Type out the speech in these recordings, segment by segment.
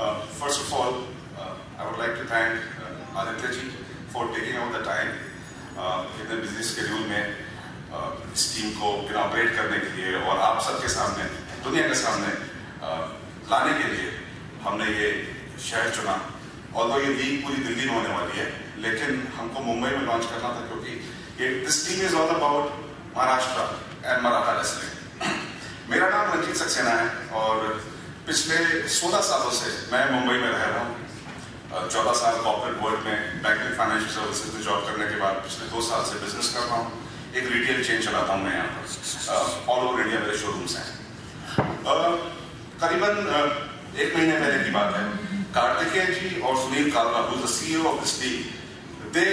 First of all, I would like to thank Aditya ji for taking out the time in the busy schedule में इस team को इनॉपरेट करने के लिए और आप सबके सामने, दुनिया के सामने लाने के लिए हमने ये शहर चुना। Although ये लीग पूरी दिल्ली में होने वाली है, लेकिन हमको मुंबई में लॉन्च करना था क्योंकि this team is all about Maharashtra and Maratha wrestling. मेरा नाम रंजीत सक्सेना है और पिछले 16 सालों से मैं मुंबई में रह रहा हूँ। 14 साल कॉर्पोरेट वर्ल्ड में बैंकिंग फाइनेंशियल सर्विसेज में जॉब करने के बाद पिछले 2 साल से बिजनेस कर रहा हूँ। एक रिटेल चेन चलाता हूँ मैं यहाँ पर। ऑल ओवर इंडिया मेरे शोरूम्स हैं। करीबन 1 महीने पहले की बात है, कार्तिकेय जी और Sunil Kalra, who is the CEO of this league, they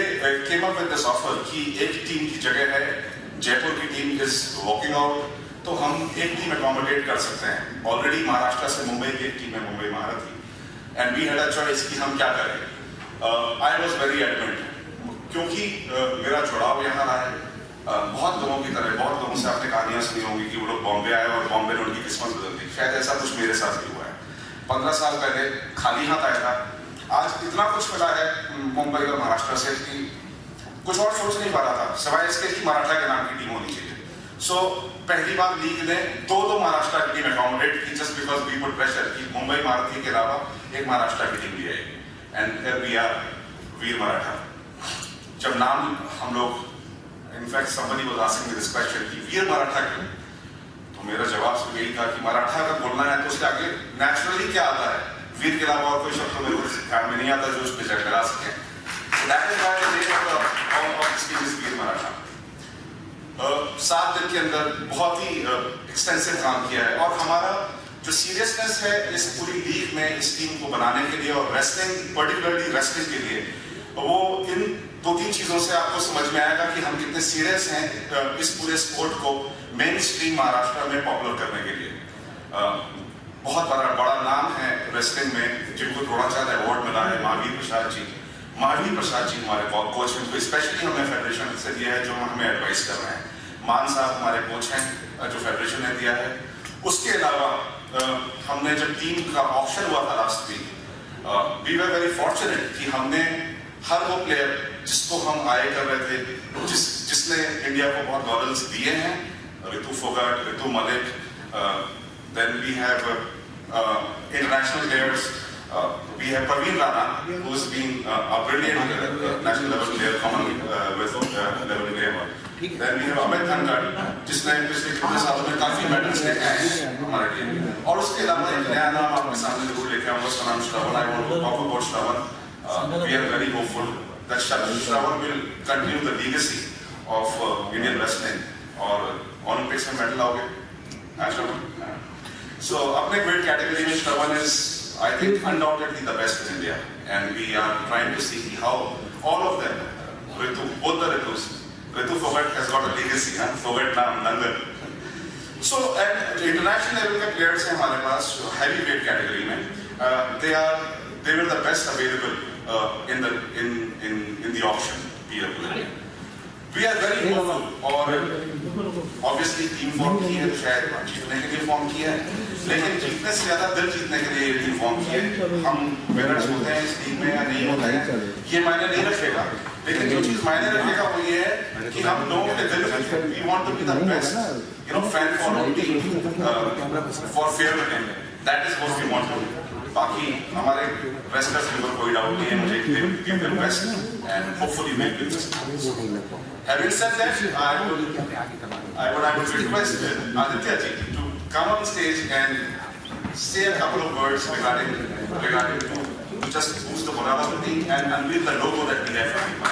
came up with this offer कि एक टीम की जगह है, जयपुर की टीम is walking out, तो हम एक टीम अकोमोडेट कर सकते हैं। ऑलरेडी महाराष्ट्र से मुंबई की एक टीम है, Mumbai Maharathi, and we had a choice कि हम क्या करें। आई वाज वेरी एडमेंट क्योंकि मेरा जुड़ाव यहाँ रहा है। बहुत लोगों की तरह बहुत लोगों से आपने कहानियां सुनी होंगी कि वो लोग बॉम्बे आए और बॉम्बे ने उनकी किस्मत बदल दी। शायद ऐसा कुछ मेरे साथ भी हुआ है। 15 साल पहले खाली हाथ आया था, आज इतना कुछ मिला है मुंबई और महाराष्ट्र से कि कुछ और सोच नहीं पा रहा था सिवाय इसके कि मराठा के नाम की टीम होनी चाहिए। सो पहली बार लीग ने दो महाराष्ट्र की टीम अकोमोडेट की, just because we put pressure कि मुंबई महारथी के अलावा एक महाराष्ट्र की टीम भी आएगी, एंड हियर वी आर, वीर मराठा। जब नाम हम लोग, in fact somebody was asking me this question कि वीर मराठा क्यों, तो मेरा जवाब सिर्फ यही था कि मराठा अगर बोलना है तो उसके आगे नेचुरली क्या आता है, वीर के अलावा और कोई शब्द तो मेरे को ध्यान में नहीं आता जो उस पर जग लगा सके। That is why the name of this team is Veer Maratha. 7 दिन के अंदर बहुत ही एक्सटेंसिव काम किया है और हमारा जो सीरियसनेस है इस पूरी लीग में इस टीम को बनाने के लिए और रेसलिंग, पर्टिकुलरली रेसलिंग के लिए, वो इन 2-3 चीजों से आपको समझ में आएगा कि हम कितने सीरियस हैं इस पूरे स्पोर्ट को मेन स्ट्रीम महाराष्ट्र में पॉपुलर करने के लिए। बहुत बड़ा नाम है रेसलिंग में जिनको द्रोणाचार्य अवार्ड मिला है, महावीर प्रसाद जी हमारे कोच हैं, उनको स्पेशली हमने फेडरेशन से दिया है जो हमें एडवाइस कर रहे हैं। मान साहब हमारे कोच हैं जो फेडरेशन ने दिया है। उसके अलावा हमने जब टीम का ऑप्शन हुआ था last week, we were very fortunate कि हमने हर वो प्लेयर जिसको हम आए कर रहे थे, जिसने इंडिया को बहुत लॉरेल्स दिए हैं, Ritu Phogat, Ritu Malik, then we have international players, we have Praveen Rana, who has been a brilliant national level player, common with level player. Then we have Amit Thankar, जिसने पिछले कितने सालों में काफी मेडल्स लेके आए हैं हमारे टीम। और उसके अलावा एक नया नाम आपके सामने जरूर लेके आऊंगा, उसका नाम श्रवण। I want to talk about Shravan. We are very hopeful that Shravan will continue the legacy of Indian wrestling और Olympics में मेडल आओगे Shravan। So अपने weight category में Shravan is, I think, undoubtedly the best in India, and we are trying to see how all of them, both the Ritu Fogat has got a legacy, Fogat नाम नंदन। So and international level के players हैं हमारे पास heavy weight category में, they were the best available in the auction PWA। We are very hopeful और obviously team form की है तो शायद जीतने के लिए फॉर्म किया है, लेकिन जीतने से ज्यादा दिल जीतने के लिए टीम फॉर्म की है। हम विनर्स होते हैं इस टीम में या नहीं होते हैं ये मायने नहीं रखेगा, लेकिन जो चीज मायने रखेगा वो ये है कि हम लोगों के दिल में we want to be the best, fan following team for fair win, that is what we want to do। बाकी हमारे रेसलर्स के ऊपर कोई डाउट नहीं है, मुझे give them best and hopefully make this। Having said that, I would request Aditya ji to come on stage and say a couple of words regarding to just boost the morale of the team and unveil the logo that we have for people।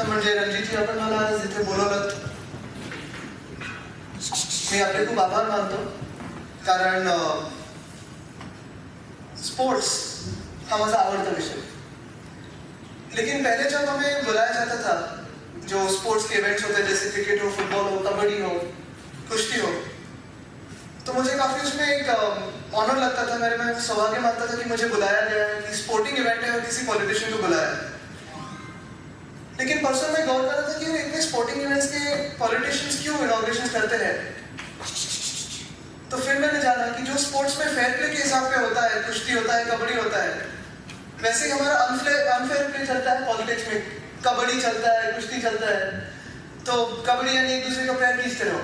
म्हणजे रणजितजी आपण मला आज इथे बोलवलं, मी आपले खूप आभार मानतो, कारण स्पोर्ट्स हा माझा आवडता विषय। लेकिन पहले जब हमें बुलाया जाता था, जो स्पोर्ट्स के इवेंट्स होते हैं जैसे क्रिकेट हो, फुटबॉल हो, कबड्डी हो, कुश्ती हो, तो मुझे काफी उसमें एक ऑनर लगता था, मेरे में सौभाग्य मानता था कि मुझे बुलाया गया है, कि स्पोर्टिंग इवेंट है और किसी पॉलिटिशियन को बुलाया है। लेकिन परसों मैं गौर कर रहा था कि इतने स्पोर्टिंग इवेंट्स के पॉलिटिशियंस क्यों इनॉग्रेशन करते हैं। तो फिर मैंने जाना कि जो स्पोर्ट्स में फेयर प्ले के हिसाब पे होता है, कुश्ती होता है, कबड्डी होता है, वैसे ही हमारा अनफेयर प्ले चलता है पॉलिटिक्स में। कबड्डी चलता है, कुश्ती चलता है, तो कबड्डी यानी एक दूसरे का पैर खींचते रहो,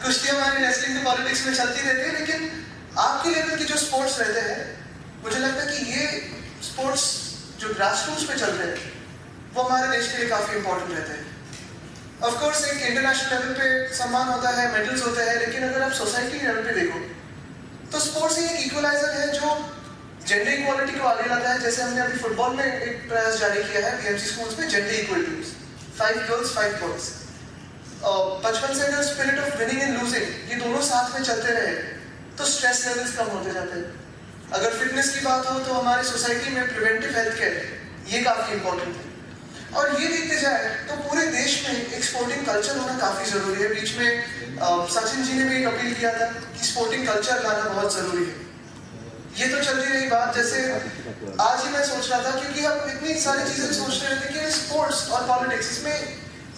कुश्ती हमारी रेसलिंग तो पॉलिटिक्स में चलती रहती है। लेकिन आपके लेवल के जो स्पोर्ट्स रहते हैं, मुझे लगता है कि ये स्पोर्ट्स जो ग्रास रूट्स पे चल रहे हैं वो हमारे देश के लिए काफी इंपॉर्टेंट रहते हैं। ऑफ कोर्स एक इंटरनेशनल लेवल पे सम्मान होता है, मेडल्स होते हैं, लेकिन अगर आप सोसाइटी लेवल पे देखो तो स्पोर्ट्स एक इक्वलाइजर है जो जेंडर इक्वालिटी को आगे लाता है। जैसे हमने अभी फुटबॉल में एक प्रयास जारी किया है बीएमसी स्कूल्स में, gender equal teams, 5 girls 5 boys. बचपन से अगर spirit of winning and losing ये दोनों साथ में चलते रहे तो स्ट्रेस लेवल्स कम होते जाते हैं। अगर फिटनेस की बात हो तो हमारी सोसाइटी में प्रिवेंटिव हेल्थ केयर ये काफी इंपॉर्टेंट है। और ये देखते जाए तो पूरे देश में एक स्पोर्टिंग कल्चर होना काफी जरूरी है। बीच में सचिन जी ने भी एक अपील किया था कि स्पोर्टिंग कल्चर लाना बहुत जरूरी है। ये तो चलती रही बात, जैसे आज ही मैं सोच रहा था, क्योंकि हम इतनी सारी चीजें सोचते रहते कि स्पोर्ट्स और पॉलिटिक्स इसमें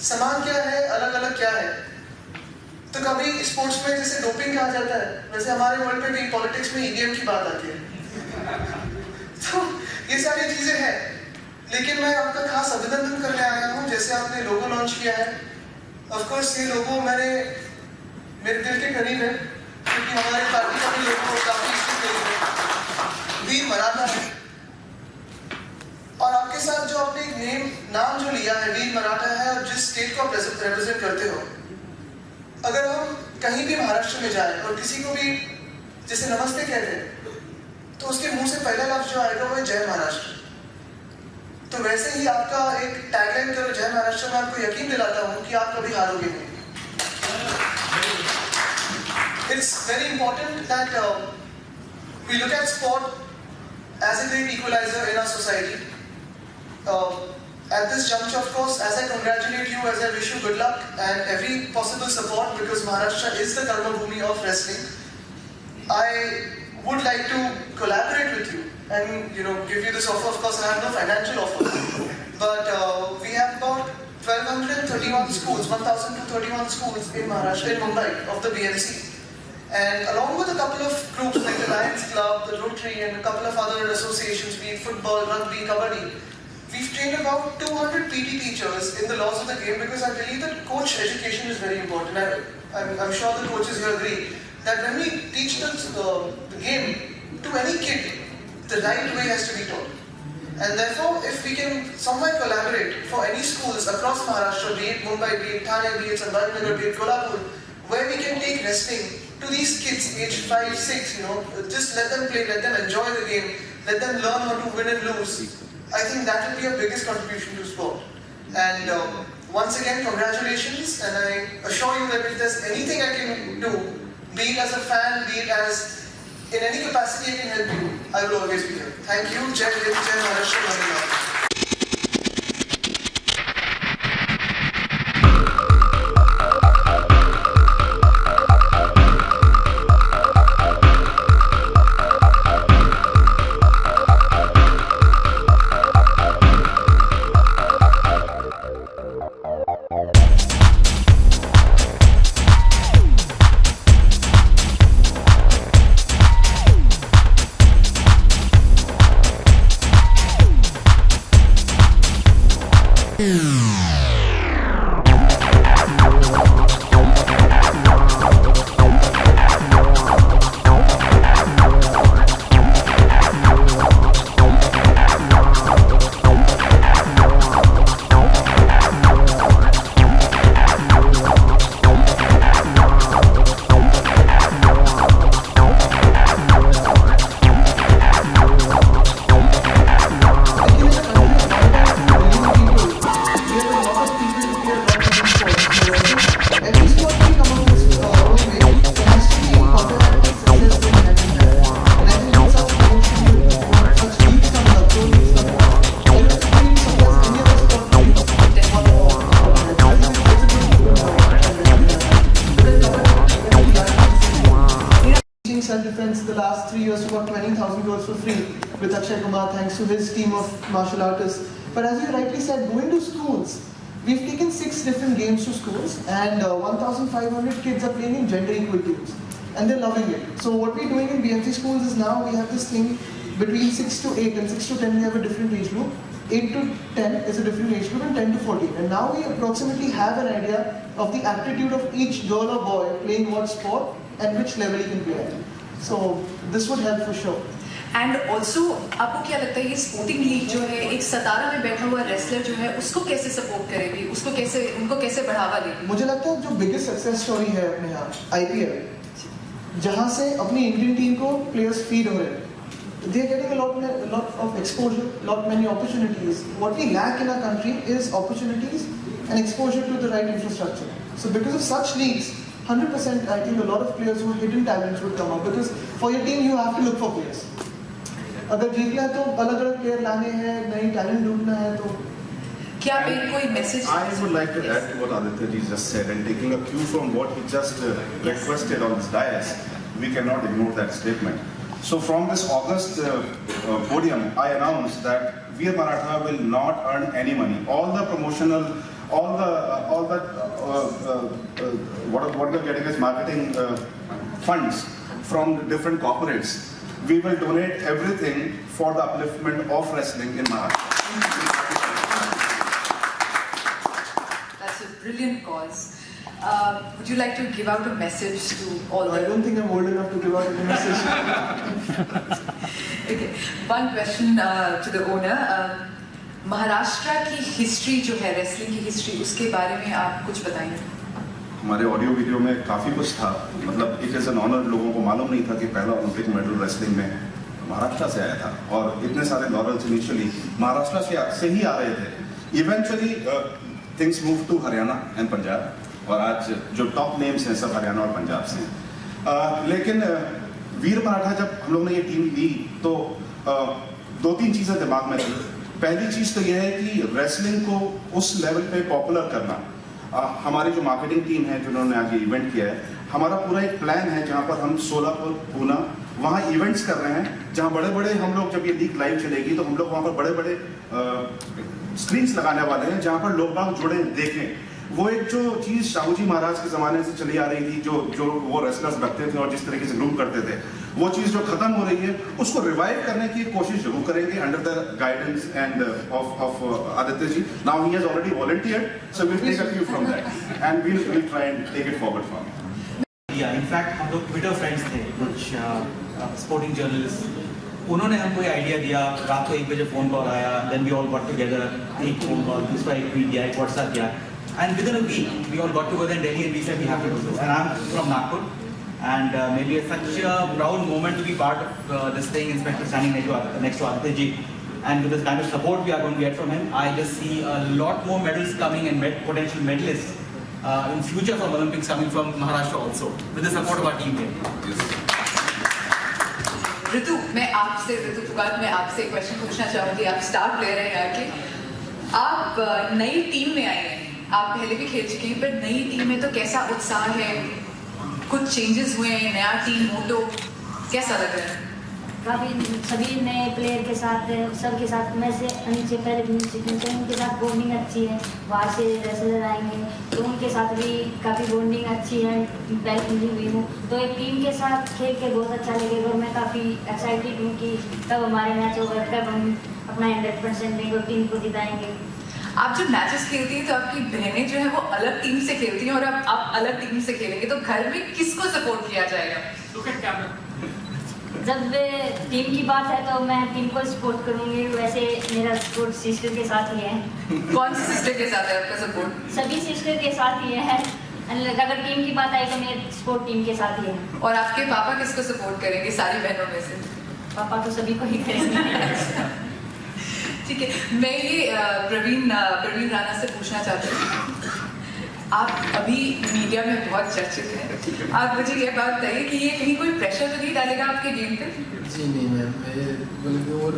समान क्या है, अलग अलग क्या है। तो कभी स्पोर्ट्स में जैसे डोपिंग कहा जाता है, वैसे हमारे वर्ल्ड में भी पॉलिटिक्स में ईवीएम की बात आती है। तो ये सारी चीजें हैं, लेकिन मैं आपका खास अभिनंदन करने आया हूँ। जैसे आपने लोगो लॉन्च किया है, ऑफ कोर्स ये लोगो मेरे दिल के करीब है, क्योंकि हमारी पार्टी का भी लोगो काफी इसके करीब है, वीर मराठा है। और आपके साथ जो आपने एक नाम जो लिया है वीर मराठा है, और जिस स्टेट को आप रिप्रेजेंट करते हो, अगर हम कहीं भी महाराष्ट्र में जाए और किसी को भी जैसे नमस्ते कहते हैं तो उसके मुंह से पहला लफ्ज जो आएगा वो है जय महाराष्ट्र। तो वैसे ही आपका एक टैगलाइन करो जय महाराष्ट्र, मैं आपको यकीन दिलाता हूँ कि आप कभी हारोगे नहीं। It's very important that we look at sport as a great equalizer in our society. At this juncture, of course, as I congratulate you, as I wish you good luck and every possible support, because Maharashtra is the Karma Bhumi of wrestling, I would like to collaborate with you and give you this offer. Of course, I have no financial offer, but we have about 1,231 schools, 1,231 schools in Maharashtra, in Mumbai, of the BMC. And along with a couple of groups like the Lions Club, the Rotary, and a couple of other associations, be it football, rugby, kabaddi, we've trained about 200 PT teachers in the laws of the game, because I believe that coach education is very important. I'm sure the coaches here agree that when we teach the game to any kid, the right way has to be taught. And therefore, if we can somewhere collaborate for any schools across Maharashtra, be it Mumbai, be it Thane, be it Sambhajinagar, be it Kolhapur, where we can take wrestling to these kids aged 5, 6, just let them play, let them enjoy the game, let them learn how to win and lose. I think that will be our biggest contribution to sport. And once again, congratulations, and I assure you that if there's anything I can do, be it as a fan, be it as in any capacity I can help you, I will always be here. Thank you. Jai Hind, Jai Maharashtra, Vande 3 years to about 20,000 crores for free with Akshay Kumar, thanks to his team of martial artists. But as you rightly said, going to schools, we've taken 6 different games to schools, and 1,500 kids are playing in gender equal teams, and they're loving it. So what we're doing in BMC schools is now we have this thing between 6 to 8 and 6 to 10 we have a different age group. 8 to 10 is a different age group, and 10 to 14. And now we approximately have an idea of the aptitude of each girl or boy playing what sport and which level he can play at. So this would help for sure. And also आपको क्या लगता है ये sporting league जो है एक सतारा में बैठा हुआ रेसलर जो है उसको कैसे सपोर्ट करेगी, उसको कैसे, उनको कैसे बढ़ावा देगी? मुझे लगता है जो बिगेस्ट सक्सेस स्टोरी है अपने यहाँ IPL, जहाँ से अपनी इंडियन टीम को प्लेयर्स फीड हो रहे हैं. They are getting a lot of exposure, many opportunities. What we lack in our country is opportunities and exposure to the right infrastructure. So because of such leagues, 100% I think a lot of players who are hidden talents would come up, because for your team you have to look for players. अगर जीतना है तो अलग-अलग player लाने हैं, नई talent ढूंढना है तो क्या आप कोई message? I would like to add to what Aditya ji just said, and taking a cue from what he just requested on this dais, we cannot ignore that statement. So from this August podium, I announced that Veer Maratha will not earn any money. All the promotional, what they're getting is marketing funds from different corporates. We will donate everything for the upliftment of wrestling in Maharashtra. That's a brilliant cause. Would you like to give out a message to all? I don't think I'm old enough to give out a message. Okay. One question to the owner. Maharashtra की history जो है, wrestling की history, उसके बारे में आप कुछ बताएंगे? हमारे ऑडियो वीडियो में काफ़ी कुछ था. मतलब इट इज़ एन ऑनर. लोगों को मालूम नहीं था कि पहला ओलंपिक मेडल रेसलिंग में महाराष्ट्र से आया था, और इतने सारे लॉरल्स इनिशियली महाराष्ट्र से ही आ रहे थे. Eventually things move to Haryana and Punjab, और आज जो टॉप नेम्स हैं सब हरियाणा और पंजाब से हैं. लेकिन वीर मराठा जब हम लोग ने ये टीम ली तो 2-3 चीज़ें दिमाग में थी. पहली चीज़ तो यह है कि रेसलिंग को उस लेवल पे पॉपुलर करना. हमारी जो मार्केटिंग टीम है जिन्होंने आज ये इवेंट किया है, हमारा पूरा एक प्लान है जहाँ पर हम सोलापुर, पूना, वहाँ इवेंट्स कर रहे हैं, जहाँ बड़े बड़े हम लोग, जब ये लीग लाइव चलेगी तो हम लोग वहाँ पर बड़े बड़े स्क्रीन्स लगाने वाले हैं जहाँ पर लोग बाग जुड़े देखें. वो एक जो चीज़ शाहू जी महाराज के ज़माने से चली आ रही थी, जो वो रेसलर्स रखते थे और जिस तरीके से ग्रूम करते थे, वो चीज़ जो खत्म हो रही है उसको रिवाइव करने की कोशिश जरूर करेंगे under the guidance and of Aditya ji. Now he has already volunteered, so we will take a cue from that and we will try and take it forward from. या इनफैक्ट हम लोग ट्विटर फ्रेंड्स थे, कुछ स्पोर्टिंग जर्नलिस्ट. उन्होंने हमको ये idea दिया. रात को 1 बजे फ़ोन कॉल आया. Then we all got together. एक फ़ोन कॉल, दूसरा एक ट्वीट किया, एक व्हाट्सएप किया. And within a week, we all got together in Delhi and we said we have to do this. And I'm from Nagpur, and maybe it's such a proud moment to be part of this thing, especially standing next to Aditya ji. And with this kind of support we are going to get from him, I just see a lot more medals coming and potential medalists in future from Olympics coming from Maharashtra also, with the support of our team here. Yes. ऋतु पुगात, मैं आपसे एक question पूछना चाहूँगी. आप star player हैं यहाँ के, आप नई टीम में आए हैं. आप पहले भी खेल चुके हैं, पर नई टीम में तो कैसा उत्साह है? कुछ चेंजेस हुए हैं, नया टीम मोटो कैसा लग रहा है? काफ़ी सभी नए प्लेयर के साथ, सबके साथ मैं से नीचे पहले तो उनके साथ बॉन्डिंग अच्छी है. वहाँ से रेसलर आएंगे तो उनके साथ भी काफ़ी बॉन्डिंग अच्छी है. पहले मिली हुई हूँ तो एक टीम के साथ खेल के बहुत अच्छा लगेगा. और मैं काफ़ी एक्साइटेड हूँ कि कब हमारे मैच होगा, कब हम अपना 100% देंगे और टीम को जिताएंगे. आप जब मैचेस खेलती हैं तो आपकी बहनें जो है वो अलग टीम से खेलती हैं, और अब आप अलग टीम से खेलेंगे तो घर में किसको सपोर्ट किया जाएगा? जब टीम की बात है तो मैं टीम को सपोर्ट करूंगी. वैसे मेरा सपोर्ट सिस्टर के साथ ही है. कौन सी सिस्टर के साथ है आपका सपोर्ट? सभी सिस्टर के साथ ही है. अगर टीम की बात आई तो मेरा सपोर्ट टीम के साथ ही है. और आपके पापा किसको सपोर्ट करेंगे सारी बहनों में से? पापा तो सभी को ही करेंगे. ठीक है, मैं ये प्रवीण राणा से पूछना चाहती हूँ. आप अभी मीडिया में बहुत चर्चित हैं. आप मुझे ये बात बताइए कि ये कहीं कोई प्रेशर तो नहीं डालेगा आपके गेम पे? जी नहीं मैम, बल्कि और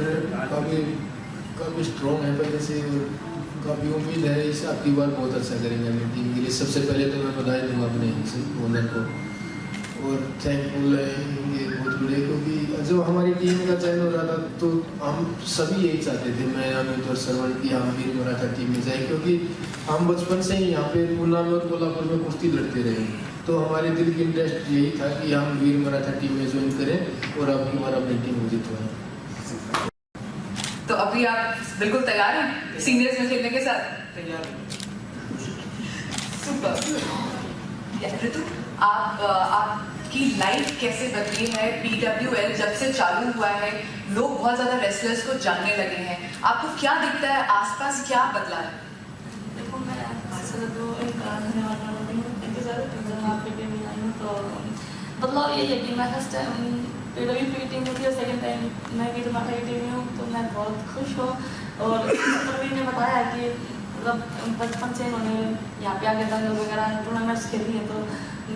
काफ़ी स्ट्रॉन्ग है पहले से, और काफ़ी उम्मीद है इस आपकी बार बहुत अच्छा करेंगे अपनी टीम के लिए. सबसे पहले तो मैं बधाई दूँगा अपने ओनर को, और थैंकफुल है ये बहुत बड़े, क्योंकि जब हमारी टीम का चयन हो रहा था तो हम सभी यही चाहते थे, मैं अमित और सरवण, की हम वीर मराठा टीम में जाए, क्योंकि हम बचपन से ही यहाँ पे पूना में और कोल्हापुर में कुश्ती लड़ते रहे। तो हमारे दिल की इंटरेस्ट यही था कि हम वीर मराठा टीम में ज्वाइन करें और अब हमारा अपनी टीम जितवाएं। तो अभी आप बिल्कुल तैयार हैं सीनियर्स में खेलने के साथ? तैयार। सुपर। ऋतु, आपकी लाइफ कैसे बदली है? PWL जब से चालू हुआ है लोग बहुत ज्यादा रेसलर्स को जानने लगे हैं, आपको क्या दिखता है आसपास, क्या बदला है? देखो, मैं तो एक धन्यवाद मानती हूँ इतनी ज़्यादा आप पे भी आई हूँ। तो बदलाव यही है कि मैं फर्स्ट टाइम PWP की टीम में थी और सेकेंड टाइम मैं वीर मराठा की टीम में हूँ, तो मैं बहुत खुश हूँ। और प्रवीण ने बताया कि मतलब बचपन से उन्होंने यहाँ पे आके दंगल वगैरह टूर्नामेंट्स खेली है, तो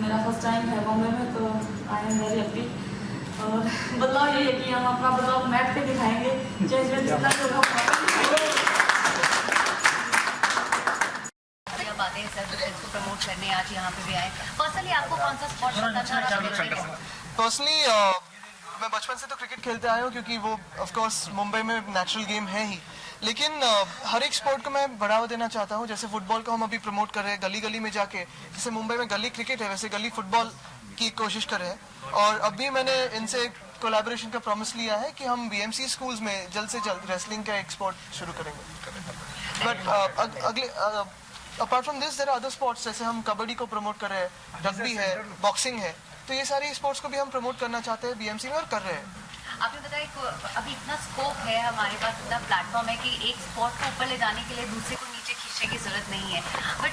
मेरा फर्स्ट टाइम है बॉम्बे में, तो आई एम वेरी हैप्पी। और बदलाव यही है कि हम अपना बदलाव मैट पे दिखाएंगे, चेंज जितना बातें सर इसको प्रमोट करने आज यहाँ पे भी आए। पर्सनली आपको कौन सा स्पोर्ट पसंद है? पर्सनली मैं बचपन से तो क्रिकेट खेलते आया हूँ, क्योंकि वो ऑफ कोर्स मुंबई में नेचुरल गेम है ही, लेकिन हर एक स्पोर्ट को मैं बढ़ावा देना चाहता हूँ। जैसे फुटबॉल को हम अभी प्रमोट कर रहे हैं गली गली में जाके, जैसे मुंबई में गली क्रिकेट है वैसे गली फुटबॉल की कोशिश कर रहे हैं। और अभी मैंने इनसे कोलैबोरेशन का प्रॉमिस लिया है कि हम BMC स्कूल्स में जल्द से जल्द रेसलिंग का एक स्पोर्ट शुरू करेंगे। बट अगले apart from this there are other sports, जैसे हम कबड्डी को प्रमोट कर रहे हैं, रग्बी है, बॉक्सिंग है, तो ये सारी स्पोर्ट्स को भी हम प्रमोट करना चाहते हैं BMC में और कर रहे हैं। आपने बताया अभी इतना स्कोप है हमारे पास, इतना प्लेटफॉर्म है कि एक स्पोर्ट को ऊपर ले जाने के लिए दूसरे को नीचे खींचने की जरूरत नहीं है, बट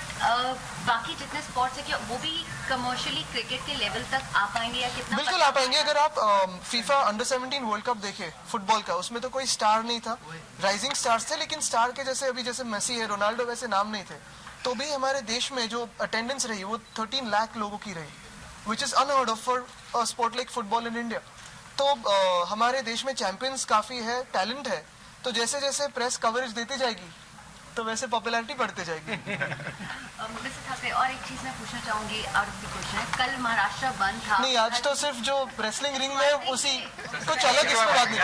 बाकी जितने स्पोर्ट्स है क्या वो भी कमर्शियली क्रिकेट के लेवल तक आ पाएंगे या कितना? बिल्कुल आ पाएंगे। अगर आप FIFA अंडर-17 वर्ल्ड कप देखे फुटबॉल का, उसमें तो कोई स्टार नहीं था, राइजिंग स्टार्स थे, लेकिन स्टार के जैसे अभी जैसे मेसी है, रोनाल्डो, वैसे नाम नहीं थे। तो भी हमारे देश में जो अटेंडेंस रही वो 13 लाख लोगों की रही, which is unheard of for a sport like football in India. तो हमारे देश में चैंपियंस काफ़ी है, टैलेंट है, तो जैसे जैसे प्रेस कवरेज देती जाएगी तो वैसे पॉपुलैरिटी बढ़ती जाएगी। मिस्टर ठाकरे, और एक चीज़ मैं पूछना चाहूँगी, आउट ऑफ द क्वेश्चन है, कल महाराष्ट्र बंद था। नहीं, आज तो सिर्फ जो रेसलिंग रिंग में उसी कुछ अलग इसमें बात नहीं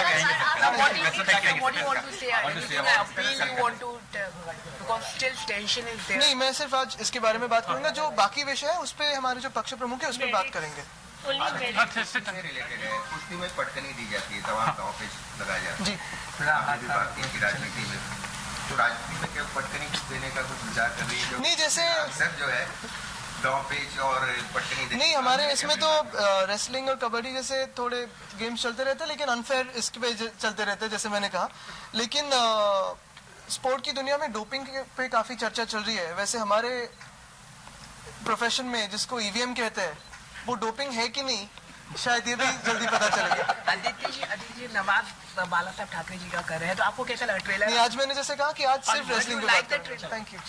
नहीं, मैं सिर्फ आज इसके बारे में बात करूंगा। जो बाकी विषय है उस पर हमारे जो पक्ष प्रमुख है उस पर बात करेंगे। रिलेटेड है, कुश्ती में पटकनी दी जाती है, तमाम का ऑफिस लगाया जाता है जी। आपने भी बात की कि राजनीति में, तो राजनीति में क्या पटकनी देने का कुछ विचार कर रही है? नहीं, जैसे सर जो है पेज और पटकनी नहीं, हमारे इसमें तो रेसलिंग और कबड्डी जैसे थोड़े गेम्स चलते रहते हैं, लेकिन अनफेयर इसके पे चलते रहते हैं, जैसे मैंने कहा। लेकिन स्पोर्ट की दुनिया में डोपिंग पे काफ़ी चर्चा चल रही है। वैसे हमारे प्रोफेशन में जिसको EVM कहते हैं, वो डोपिंग है कि नहीं, शायद ये भी जल्दी पता चलेगा। आदित्य जी नवाब बाला साहब ठाकरे जी का कर रहे हैं, तो आपको कैसा लगा ट्रेलर? नहीं, आज मैंने जैसे कहा कि आज सिर्फ रेसलिंग पे बात करेंगे। Thank you.